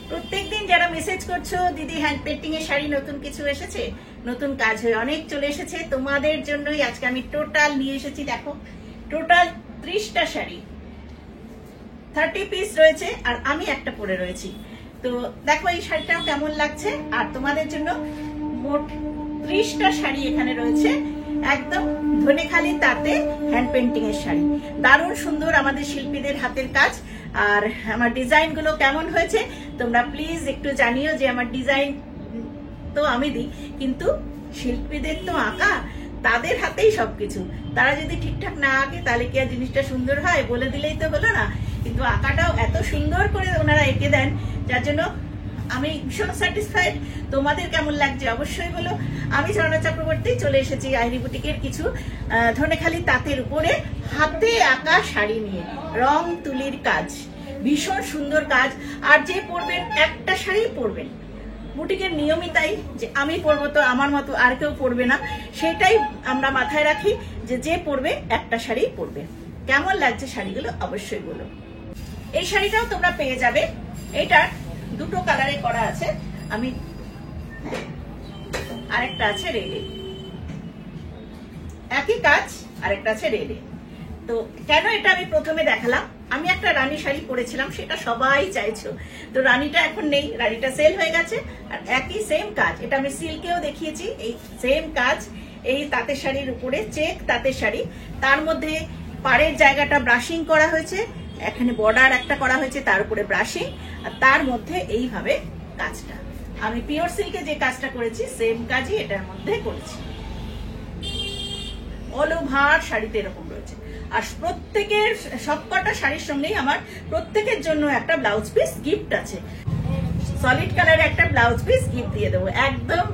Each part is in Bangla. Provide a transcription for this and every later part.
প্রত্যেকদিন যারা মেসেজ করছো দিদি হ্যান্ড পেন্টিং এর শাড়ি নতুন কিছু এসেছে, নতুন কাজ হয়ে অনেক চলে এসেছে, তোমাদের জন্যই আজকে আমি টোটাল নিয়ে এসেছি। দেখো টোটাল 30টা শাড়ি, 30 পিস রয়েছে আর আমি একটা পরে রয়েছি। তো দেখো এই শাড়িটা কেমন লাগছে। আর তোমাদের জন্য মোট 30টা শাড়ি এখানে রয়েছে, একদম ধনেখালি তাঁতে হ্যান্ড পেন্টিং এর শাড়ি। দারুণ সুন্দর আমাদের শিল্পীদের হাতের কাজ। আর আমার ডিজাইন গুলো কেমন হয়েছে তোমরা প্লিজ একটু জানিও। যে আমার ডিজাইন তো আমি দিই, কিন্তু শিল্পীদের তো আঁকা, তাদের হাতেই সবকিছু। তারা যদি ঠিকঠাক না আঁকে তাহলে কি আর জিনিসটা সুন্দর হয়? বলে দিলেই তো হলো না। কিন্তু আঁকাটাও এত সুন্দর করে ওনারা এঁকে দেন, যার জন্য আমি ভীষণ স্যাটিসফাইড। তোমাদের কেমন লাগছে অবশ্যই বলো। আমি ঝর্ণা চক্রবর্তী চলে এসেছি আইরি বুটিকের কিছু ধনেখালি তাঁতের উপরে হাতে আঁকা শাড়ি নিয়ে। রং তুলির কাজ, ভীষণ সুন্দর কাজ। আর যে পরবেন একটা শাড়ি পরবেন, বুটিকের নিয়মই তাই যে আমি পরবো তো আমার মতো আর কেউ পরবে না, সেটাই আমরা মাথায় রাখি যে যে পরবে একটা শাড়ি পরবে। কেমন লাগছে শাড়িগুলো অবশ্যই বলো। এই শাড়িটাও তোমরা পেয়ে যাবে, এটার দুটো কালারে করা আছে। আমি আরেকটা আছে রেডে, একই কাজ, আরেকটা আছে রেডে। তো কেন এটা আমি প্রথমে দেখালাম, আমি একটা রানী শাড়ি পরেছিলাম, সেটা সবাই চাইছো। তো রানীটা এখন নেই, রানীটা সেল হয়ে গেছে। আর একই সেম কাজ, এটা আমি সিল্কেও দেখিয়েছি, এই সেম কাজ এই তাঁতের শাড়ির উপরে, চেক তাঁতের শাড়ি। তার মধ্যে পাড়ের জায়গাটা ব্রাশিং করা হয়েছে, এখানে বর্ডার একটা করা হয়েছে, তার উপরে ব্রাশিং, আর তার মধ্যে এইভাবে কাজটা। আমি পিওর সিল্কে যে কাজটা করেছি সেম কাজই এটার মধ্যে করেছি। অল ওভার শাড়িতে এরকম রয়েছে। আর প্রত্যেকের সবকটা শাড়ির সঙ্গেই আমার প্রত্যেকের জন্য একটা ব্লাউজ পিস গিফট আছে। সলিড কালারে একটা ব্লাউজ পিস গিফট দিয়ে দেবো। একদম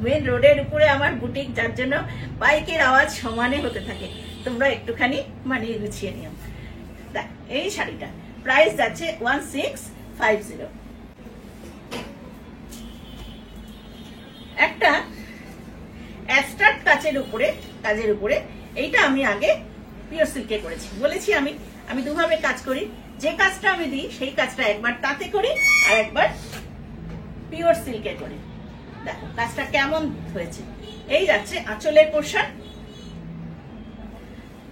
মেন রোডের উপরে আমার বুটিক, যার জন্য বাইকের আওয়াজ সমানে হতে থাকে। তোমরা একটুখানি মানিয়ে গুছিয়ে নিও। দেখ এই শাড়িটা প্রাইস যাচ্ছে 1650। একটা অ্যাবস্ট্রাক্ট কাজের উপরে এইটা আমি আগে পিওর সিল্কে করেছি। বলেছি আমি দুভাবে কাজ করি, যে কাজটা আমি দিই সেই কাজটা একবার তাঁতে করি আর একবার পিওর সিল্কে করি। দেখো কাজটা কেমন হয়েছে। এই যাচ্ছে আঁচলের পোর্শন,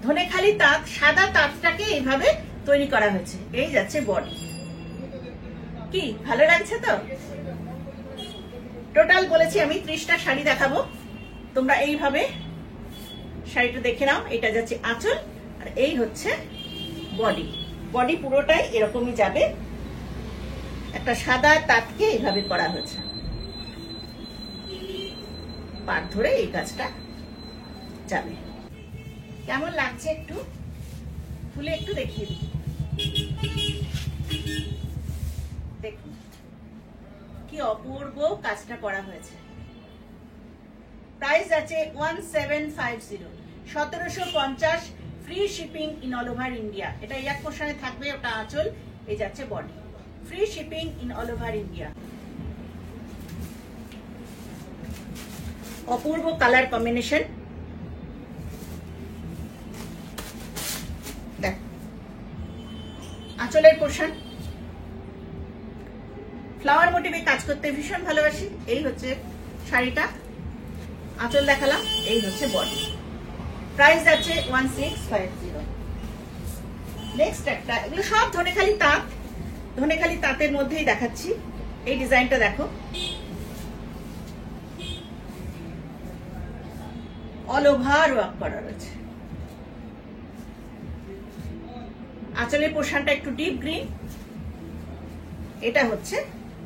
ধনেখালি তাঁত, সাদা তাঁতটাকে এইভাবে তৈরি করা হয়েছে। এই যাচ্ছে বডি। কি ভালো লাগছে তো? টোটাল বলেছি আমি 30টা শাড়ি দেখাবো, তোমরা এইভাবে শাড়িটা দেখে নাও। এটা যাচ্ছে আঁচল আর এই হচ্ছে বডি। বডি পুরোটাই এরকমই যাবে, একটা সাদা তাঁতকে এইভাবে করা হয়েছে। পাট ধরে এই কাজটা যাবে। কেমন লাগছে একটু খুলে একটু দেখিয়ে দিই। দেখুন কি অপূর্ব কাজটা করা হয়েছে। প্রাইস আছে 1750, 1750, free shipping in all over India. এটা এক পোর্শনে থাকবে, ওটা আঁচল, এই যাচ্ছে body. Free shipping in all over India. Apurba colour combination. দেখ আঁচলের পোর্শন, ফ্লাওয়ার মোটিভে কাজ করতে ভীষণ ভালোবাসি। এই হচ্ছে শাড়িটা, আঁচল দেখালাম, এই হচ্ছে বডি। প্রাইস যাচ্ছে 1650। নেক্সট একটা, এগুলো সব ধনেখালি তাঁত, ধনেখালি তাঁতের মধ্যেই দেখাচ্ছি। এই ডিজাইনটা দেখো, অল ওভার ওয়ার্ক করা রয়েছে। আঁচলের পোর্শনটা একটু ডিপ গ্রিন, এটা হচ্ছে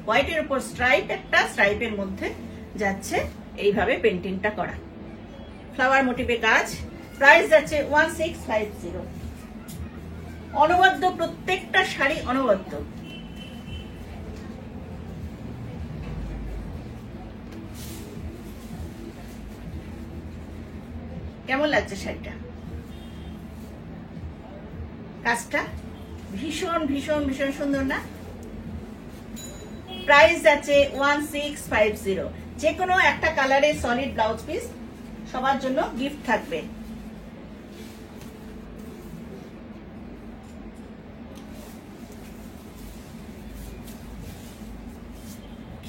হোয়াইটের উপর স্ট্রাইপ, একটা স্ট্রাইপের মধ্যে যাচ্ছে এইভাবে পেন্টিংটা করা, ফ্লাওয়ার মোটিভে কাজ। প্রাইস যাচ্ছে 1650। অনবদ্য, প্রত্যেকটা শাড়ি অনবদ্য। কেমন লাগছে শাড়িটা? কাজটা ভীষণ ভীষণ ভীষণ সুন্দর না? প্রাইস যাচ্ছে 1650। যে কোনো একটা কালারের সলিড ব্লাউজ পিস সবার জন্য গিফট থাকবে।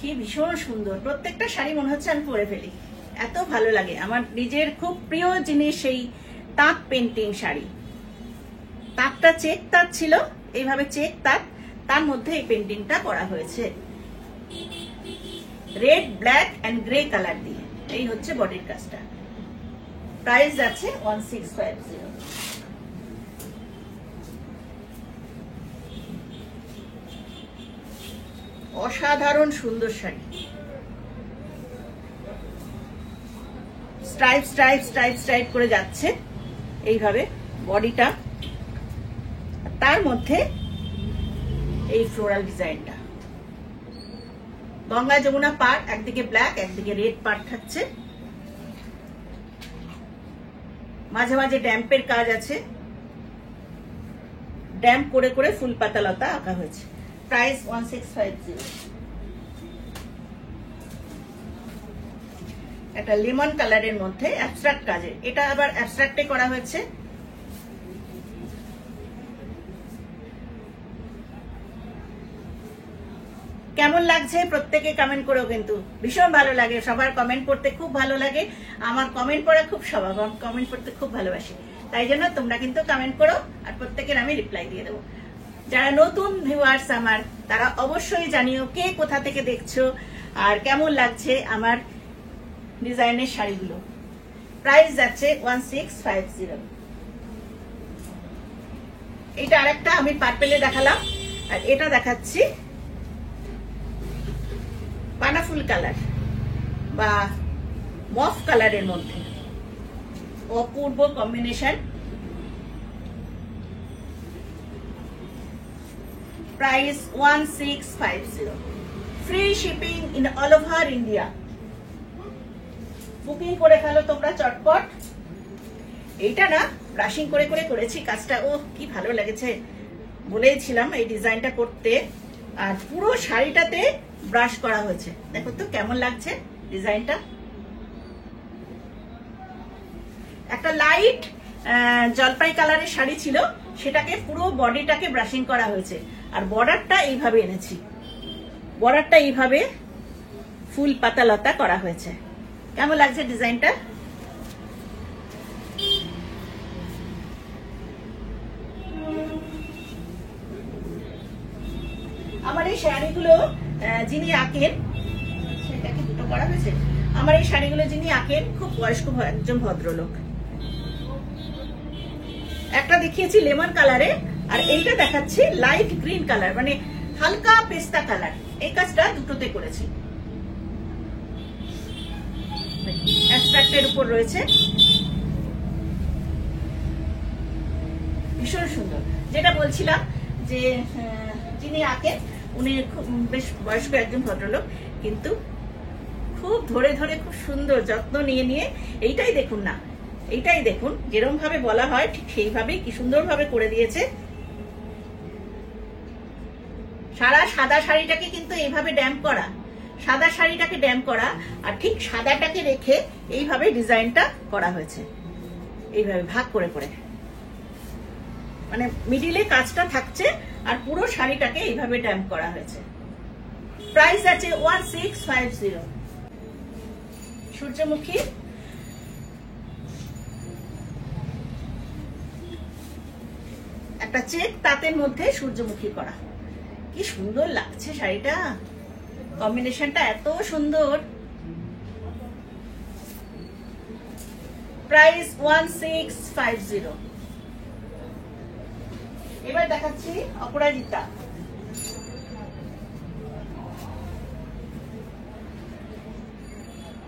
সূর্যমুখী, ভীষণ সুন্দর। প্রত্যেকটা শাড়ি মনে হচ্ছে আমি পরে ফেলি, এত ভালো লাগে। আমার নিজের খুব প্রিয় জিনিস এই তাঁত পেন্টিং শাড়ি। তাঁতটা চেক তাঁত ছিল, এইভাবে চেক তাঁত, তার মধ্যে এই পেন্টিংটা করা হয়েছে red, black and grey colour দিয়ে। এই হচ্ছে বডির কাজটা। প্রাইস আছে 1650। অসাধারণ সুন্দর sari, stripe stripe stripe stripe করে যাচ্ছে এইভাবে বডিটা, তার মধ্যে এই ফ্লোরাল ডিজাইনটা। গঙ্গা যমুনা পাড়, একদিকে ব্ল্যাক একদিকে রেড পাড় থাকছে, মাঝে মাঝে ড্যাম্পের কাজ আছে, ড্যাম্প করে করে ফুল পাতা লতা আঁকা হয়েছে। প্রাইস 1650। একটা লেমন কালারের মধ্যে অ্যাবস্ট্রাক্ট কাজের, এটা আবার অ্যাবস্ট্রাক্টে করা হয়েছে। কেমন লাগছে প্রত্যেকে কমেন্ট করো, কিন্তু ভীষণ ভালো লাগে। সবার কমেন্ট পড়তে খুব ভালো লাগে, আমার কমেন্ট পড়া খুব স্বভাব, আমি কমেন্ট পড়তে খুব ভালোবাসি। তাই জন্য তোমরা কিন্তু কমেন্ট করো, আর প্রত্যেকের আমি রিপ্লাই দিয়ে দেবো। যারা নতুন ভিউয়ার্স আমার, তারা অবশ্যই জানিও কে কোথা থেকে দেখছো আর কেমন লাগছে আমার ডিজাইনের শাড়িগুলো। প্রাইস যাচ্ছে 1650। এটা আরেকটা আমি পার্পেলে দেখালাম, আর এটা দেখাচ্ছি পানাফুল কালার বা মফ কালারের মধ্যে, অপূর্ব combination. Price 1650। Free shipping in all over India. Booking করে ফেলো তোমরা চটপট। এইটা না ব্রাশিং করে করে করেছি কাজটা, ও কি ভালো লেগেছে, বলেইছিলাম এই ডিজাইনটা করতে। আর পুরো শাড়িটাতে ব্রাশ করা হয়েছে, দেখো তো কেমন লাগছে ডিজাইনটা। একটা লাইট জলপাই কালারের শাড়ি ছিল, সেটাকে পুরো বডিটাকে ব্রাশিং করা হয়েছে। আর বর্ডারটা এইভাবে এনেছি, বর্ডারটা এইভাবে ফুল পাতা লতা করা হয়েছে। কেমন লাগছে ডিজাইনটা? আমার এই শাড়িগুলো যিনি আঁকেন, সেটাকে দুটো করা হয়েছে, আমার এই শাড়িগুলো যিনি আঁকেন খুব বয়স্ক একজন ভদ্রলোক। একটা দেখিয়েছি লেমন কালারে, আর এইটা দেখাচ্ছি লাইট গ্রিন কালার, মানে হালকা পেস্তা কালার। এই কাজটা দুটোতে করেছি, অ্যাবস্ট্রাক্টের উপর রয়েছে, ভীষণ সুন্দর। যেটা বলছিলাম যে যিনি আঁকেন উনি খুব বেশ বয়স্ক একজন ভদ্রলোক, কিন্তু খুব ধরে ধরে খুব সুন্দর যত্ন নিয়ে নিয়ে, এইটাই দেখুন না, এইটাই দেখুন, যেরকম ভাবে বলা হয় ঠিক সেইভাবেই কি সুন্দরভাবে করে দিয়েছে। সারা সাদা শাড়িটাকে কিন্তু এইভাবে ড্যাম্প করা, সাদা শাড়িটাকে ড্যাম্প করা, আর ঠিক সাদাটাকে রেখে এইভাবে ডিজাইনটা করা হয়েছে, এইভাবে ভাগ করে করে, মানে মিডিলে কাজটা থাকছে আর পুরো শাড়িটাকে এইভাবে ড্যাম্প করা হয়েছে। প্রাইস আছে 1650। সূর্যমুখী, একটা চেক তাঁতের মধ্যে সূর্যমুখী করা, কি সুন্দর লাগছে শাড়িটা, কম্বিনেশনটা এত সুন্দর। প্রাইস 1650। এবার দেখাচ্ছি অপরাজিতা।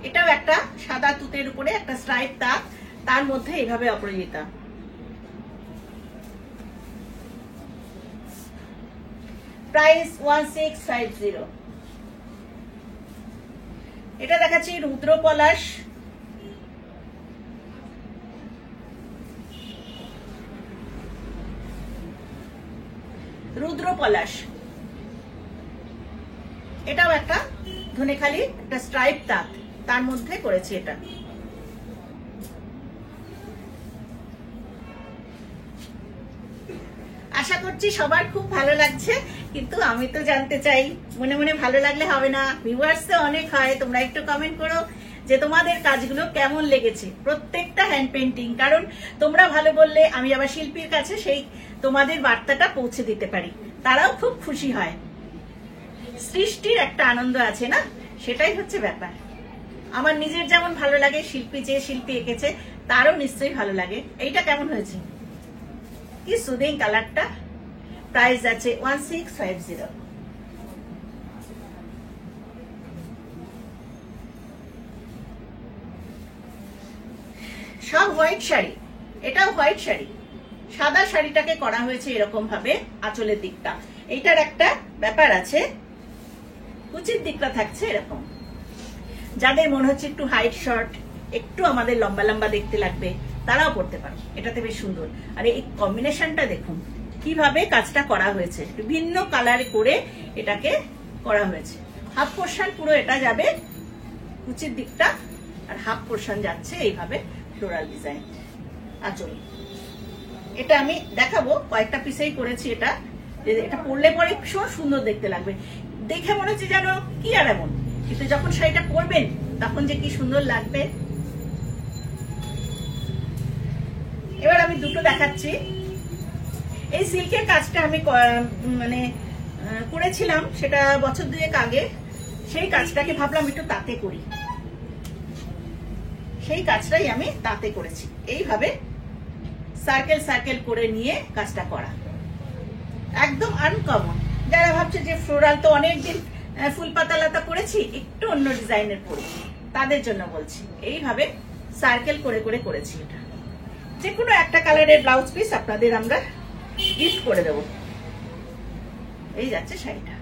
এটাও একটা সাদা তুতের উপরে একটা স্ট্রাইপ তাঁত, তার মধ্যে এইভাবে অপরাজিতা। প্রাইস 1650। এটা দেখাচ্ছি রুদ্র পলাশ, রুদ্র পলাশ। এটাও একটা ধনেখালি একটা স্ট্রাইপ তাঁত, তার মধ্যে করেছি এটা। আশা করছি সবার খুব ভালো লাগছে, কিন্তু আমি তো জানতে চাই, মনে মনে ভালো লাগলে হবে না, ভিউয়ার্স তো অনেক হয়, তোমরা একটু কমেন্ট করো যে তোমাদের কাজগুলো কেমন লেগেছে, প্রত্যেকটা হ্যান্ড পেন্টিং। কারণ তোমরা ভালো বললে আমি আবার শিল্পীর কাছে সেই তোমাদের বার্তাটা পৌঁছে দিতে পারি, তারাও খুব খুশি হয়। সৃষ্টির একটা আনন্দ আছে না, সেটাই হচ্ছে ব্যাপার। আমার নিজের যেমন ভালো লাগে, শিল্পী যে শিল্পী এঁকেছে তারও নিশ্চয়ই ভালো লাগে। এইটা কেমন হয়েছে, কি সুদিং কালারটা। প্রাইস আছে 1650। সব হোয়াইট শাড়ি, এটাও হোয়াইট শাড়ি, সাদা শাড়িটাকে করা হয়েছে এরকম ভাবে আঁচলের দিকটা। এইটার একটা ব্যাপার আছে, কুচির দিকটা থাকছে এরকম। যাদের মনে হচ্ছে একটু হাইট শর্ট, একটু আমাদের লম্বা লম্বা দেখতে লাগবে, তারাও পড়তে পারো, এটাতে বেশ সুন্দর। আর এই কম্বিনেশনটা দেখুন কিভাবে কাজটা করা হয়েছে, বিভিন্ন কালার করে এটাকে করা হয়েছে। হাফ পোর্শন পুরো এটা যাবে কুচির দিকটা, আর হাফ পোর্শন যাচ্ছে এইভাবে ফ্লোরাল ডিজাইন আঁচল। এটা আমি দেখাবো, কয়েকটা পিসেই করেছি। এটা এটা পরলে পরে ভীষণ সুন্দর দেখতে লাগবে, দেখে মনে হচ্ছে যেন কি আর এমন, কিন্তু যখন শাড়িটা পরবেন তখন যে কি সুন্দর লাগবে। এবার আমি দুটো দেখাচ্ছি। এই সিল্কের কাজটা আমি মানে করেছিলাম, সেটা বছর দুয়েক আগে। সেই কাজটাকে ভাবলাম একটু তাঁতে করি, সেই কাজটাই আমি তাঁতে করেছি। এইভাবে সার্কেল সার্কেল করে নিয়ে কাজটা করা, একদম আনকমন। যারা ভাবছে যে ফ্লোরাল তো অনেকদিন ফুল পাতা লতা করেছি, একটু অন্য ডিজাইনের পরি, তাদের জন্য বলছি। এইভাবে সার্কেল করে করে করেছি। এটা যে কোনো একটা কালারের ব্লাউজ পিস আপনাদের আমরা গিফট করে দেব। এই যাচ্ছে শাড়িটা,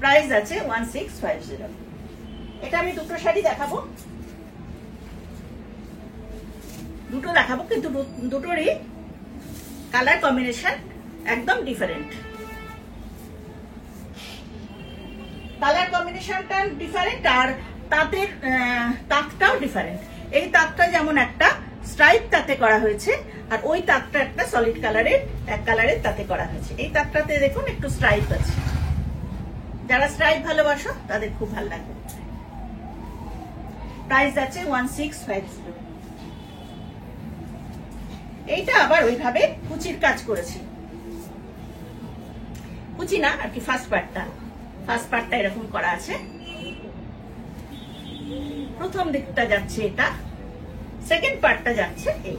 প্রাইস আছে 1650। এটা আমি দুটো শাড়ি দেখাবো, দুটো দেখাবো, কিন্তু দুটোরই কালার কম্বিনেশন একদম ডিফারেন্ট। কালার কম্বিনেশনটা ডিফারেন্ট, আর তাঁতের তাঁতটাও ডিফারেন্ট। এই তাঁতটা যেমন একটা স্ট্রাইপ তাঁতে করা হয়েছে, আর ওই তাঁতটা একটা সলিড কালারের এক কালারের তাঁতে করা হয়েছে। এই তাঁতটাতে দেখুন একটু স্ট্রাইপ আছে, যারা স্ট্রাইপ ভালোবাসো তাদের খুব ভালো লাগবে। প্রাইস আছে 1650। এইটা আবার ওইভাবে কুচির কাজ করেছি, কুচি না আর কি, ফার্স্ট পার্টটা এরকম করা আছে। প্রথম দিকটা যাচ্ছে এটা, সেকেন্ড পার্টটা যাচ্ছে এই।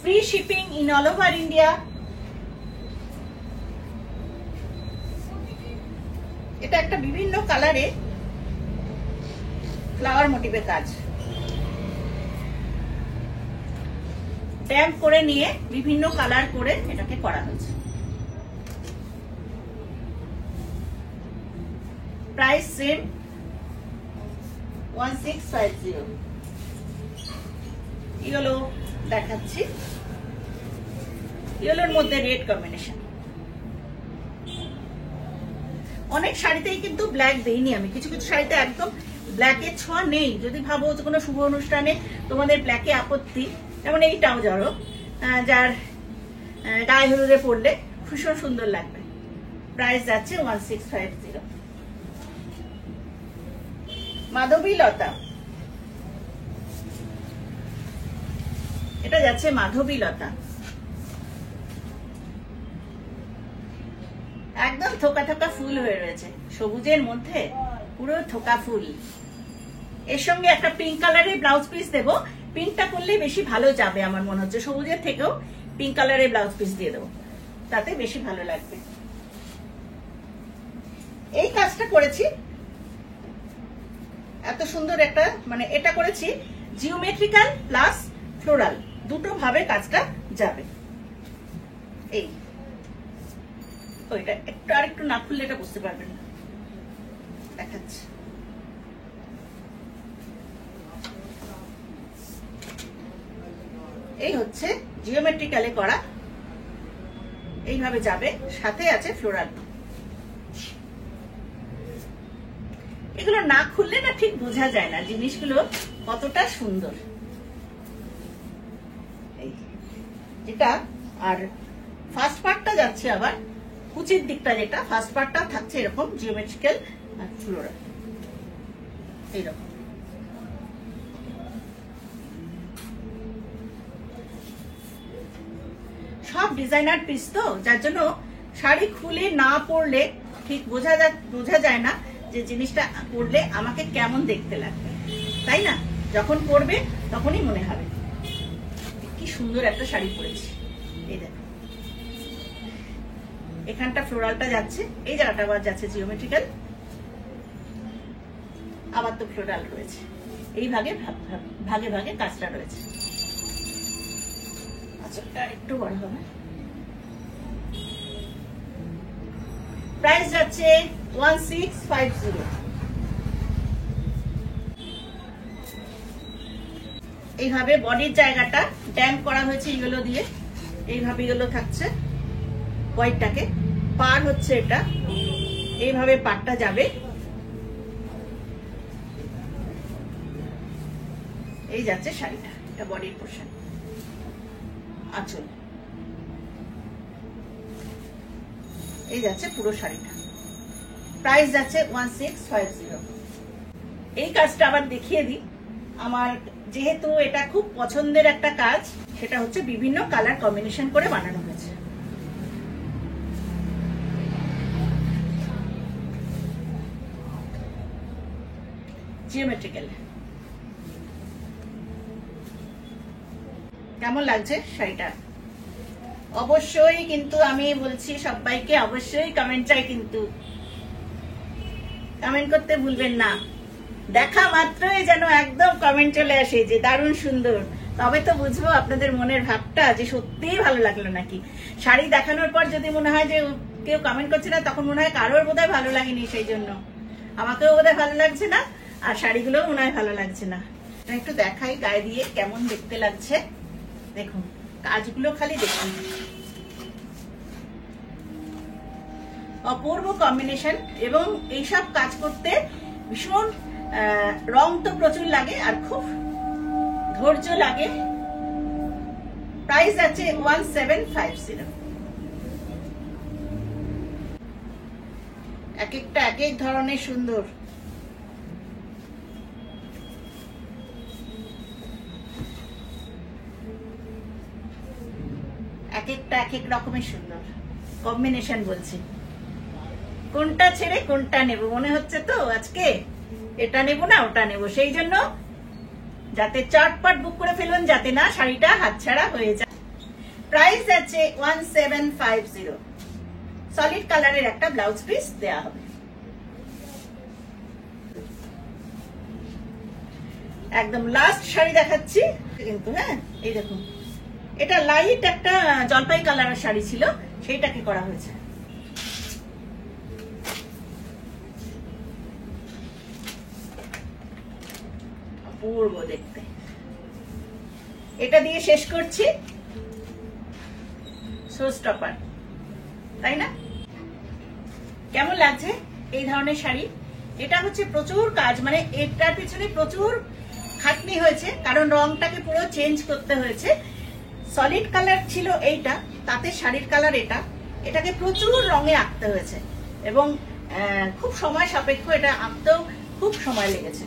Free shipping in all over India. এটা একটা বিভিন্ন কালারে ফ্লাওয়ার মোটিভের কাজ, স্ট্যাম্প করে নিয়ে বিভিন্ন কালার করে এটাকে করা হয়েছে। Price same 1650। ইয়েলো দেখাচ্ছি, ইয়েলোর মধ্যে রেড কম্বিনেশন। অনেক শাড়িতেই কিন্তু ব্ল্যাক দেইনি আমি, কিছু কিছু শাড়িতে একদম ব্ল্যাকের ছোঁয়া নেই। যদি ভাবো যে কোনো শুভ অনুষ্ঠানে তোমাদের ব্ল্যাকে আপত্তি, যেমন এইটাও ধরো, যার গায়ে হলুদে পরলে ভীষণ সুন্দর লাগবে। প্রাইস যাচ্ছে 1650। মাধবী লতা, এটা যাচ্ছে মাধবী লতা, একদম থোকা থোকা ফুল হয়ে রয়েছে, সবুজের মধ্যে পুরো থোকা ফুল। এর সঙ্গে একটা পিঙ্ক কালারের ব্লাউজ পিস দেবো, পিঙ্কটা করলে বেশি ভালো যাবে আমার মনে হচ্ছে, সবুজের থেকেও পিঙ্ক কালারের ব্লাউজ পিস দিয়ে দেবো, তাতে বেশি ভালো লাগবে। এই কাজটা করেছি এত সুন্দর একটা, মানে এটা করেছি জিওমেট্রিক্যাল প্লাস ফ্লোরাল, দুটো ভাবে কাজটা যাবে। এই ওইটা একটু আর একটু না খুললে এটা বুঝতে পারবেন না, দেখাচ্ছি। এই হচ্ছে জিওমেট্রিক্যালে করা, এইভাবে যাবে, সাথে আছে ফ্লোরাল। এগুলো না খুললে না ঠিক বোঝা যায় না জিনিসগুলো কতটা সুন্দর। এটা আর ফার্স্ট পার্টটা যাচ্ছে আবার কুচির দিকটা, যেটা ফার্স্ট পার্টটা থাকছে এরকম জিওমেট্রিক্যাল আর ফ্লোরাল এইরকম। সব ডিজাইনার পিস তো, যার জন্য শাড়ি খুলে না পরলে ঠিক বোঝা যায় না যে জিনিসটা পরলে আমাকে কেমন দেখতে লাগবে, তাই না? যখন পরবে তখনই মনে হবে কি সুন্দর একটা শাড়ি পরেছি। এই দেখো এখানটা ফ্লোরালটা যাচ্ছে, এই জায়গাটা আবার যাচ্ছে জিওমেট্রিক্যাল, আবার তো ফ্লোরাল রয়েছে, এই ভাগে ভাগে ভাগে কাজটা রয়েছে। আচ্ছা একটু বড় হবে। প্রাইস যাচ্ছে 1650। এইভাবে বডির জায়গাটা ড্যাম্প করা হয়েছে ইয়েলো দিয়ে, এইভাবে ইয়েলো থাকছে হোয়াইটটাকে, পার হচ্ছে এটা, এইভাবে পারটা যাবে, এই যাচ্ছে শাড়িটা, এটা বডির পোর্শন, আঁচল, এই যাচ্ছে পুরো শাড়িটা। প্রাইস যাচ্ছে 1650। এই কাজটা আবার দেখিয়ে দিই, আমার যেহেতু এটা খুব পছন্দের একটা কাজ, সেটা হচ্ছে বিভিন্ন কালার কম্বিনেশন করে বানানো হয়েছে। জিওমেট্রিক্যাল কেমন লাগছে শাড়িটা? অবশ্যই কিন্তু আমি বলছি সবাইকে, অবশ্যই কমেন্ট চাই, কিন্তু কমেন্ট করতে ভুলবেন না। দেখা মাত্রই যেন একদম কমেন্ট চলে আসে যে দারুণ সুন্দর, তবে তো বুঝবো আপনাদের মনের ভাবটা যে সত্যিই ভালো লাগলো নাকি। শাড়ি দেখানোর পর যদি মনে হয় যে কেউ কমেন্ট করছে না, তখন মনে হয় কারোর বোধহয় ভালো লাগেনি, সেই জন্য আমাকেও বোধহয় ভালো লাগছে না, আর শাড়িগুলোও মনে হয় ভালো লাগছে না। একটু দেখাই গায়ে দিয়ে কেমন দেখতে লাগছে, দেখুন কাজগুলো খালি দেখুন, অপূর্ব কম্বিনেশন। এবং এইসব কাজ করতে ভীষণ রং তো প্রচুর লাগে আর খুব ধৈর্য লাগে। প্রাইস আছে 1750। এক একটা এক এক ধরনের সুন্দর, এক একটা এক এক রকমের সুন্দর কম্বিনেশন। বলছি কোনটা ছেড়ে কোনটা নেব মনে হচ্ছে তো আজকে, এটা নেব না ওটা নেব, সেই জন্য যাতে চটপট বুক করে ফেলুন, যাতে না শাড়িটা হাতছাড়া হয়ে যায়। প্রাইস আছে 1750। সলিড কালারের একটা ব্লাউজ পিস দেয়া হবে। একদম লাস্ট শাড়ি দেখাচ্ছি কিন্তু, হ্যাঁ এই দেখুন, এটা লাইট একটা জলপাই কালারের শাড়ি ছিল, সেইটাকে করা হয়েছে। অপূর্ব দেখতে। এটা দিয়ে শেষ করছি, শো স্টপার, তাই না? কেমন লাগছে এই ধরনের শাড়ি? এটা হচ্ছে প্রচুর কাজ, মানে এটার পিছনে প্রচুর খাটনি হয়েছে, কারণ রংটাকে পুরো চেঞ্জ করতে হয়েছে। সলিড কালার ছিল এইটা, তাতে শাড়ির কালার এটা, এটাকে প্রচুর রঙে আঁকতে হয়েছে এবং খুব সময় সাপেক্ষ, এটা আঁকতেও খুব সময় লেগেছে।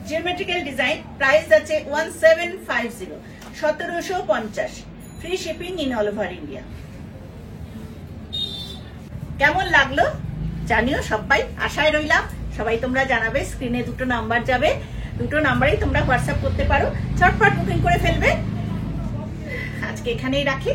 Geometrical design. প্রাইস আছে 1750, 1750, free shipping in all over India. কেমন লাগলো জানিও সবাই, আশায় রইলাম সবাই তোমরা জানাবে। স্ক্রিনে দুটো নাম্বার যাবে, দুটো নাম্বারেই তোমরা হোয়াটসঅ্যাপ করতে পারো, চটপট বুকিং করে ফেলবে। আজকে এখানেই রাখি।